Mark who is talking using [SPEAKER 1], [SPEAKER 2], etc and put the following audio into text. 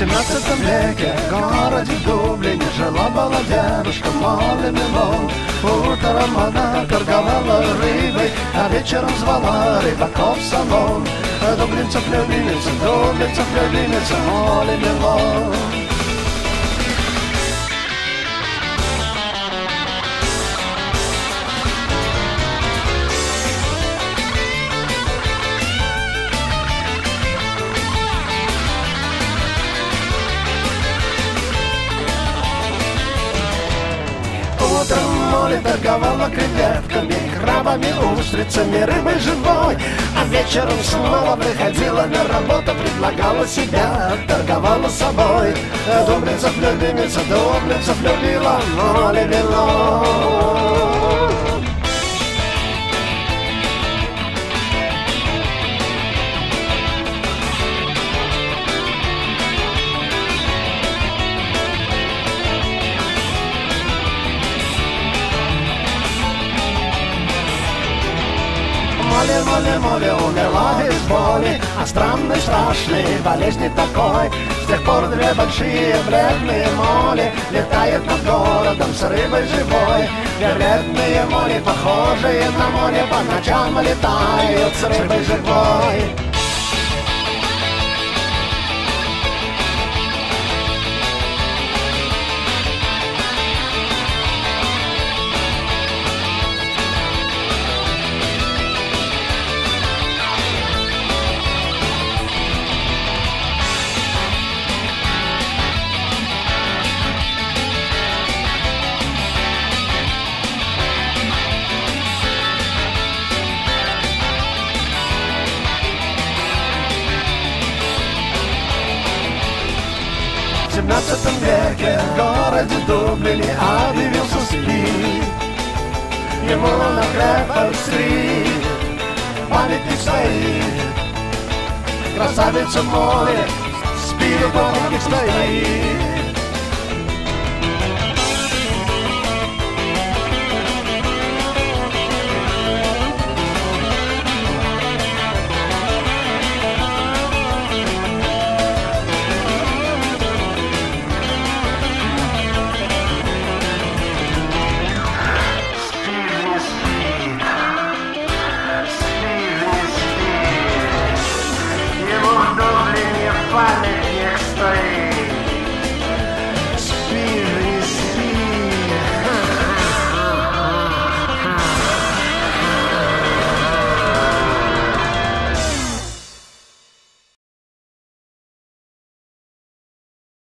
[SPEAKER 1] XVII веке в городе Дублине жила-была девушка Молли Мелон. Утром она торговала рыбой, а вечером звала рыбаков в салон. Дублинцев любимица Молли Мелон. Утром Молли торговала креветками, крабами, устрицами, рыбой живой. А вечером снова приходила на работу, предлагала себя, торговала собой. Дублинцев любила Молли Мелон. Молли умерла без боли от странной, страшной болезни такой. С тех пор две большие бледные Молли летают над городом с рыбой живой. Две бледные Молли, похожие на море, по ночам летают с рыбой живой. В XVII веке в городе Дублине объявился Спид. Ему на Клэфорд-стрит памятник стоит. Красавица Молли Спиду памятник стоит.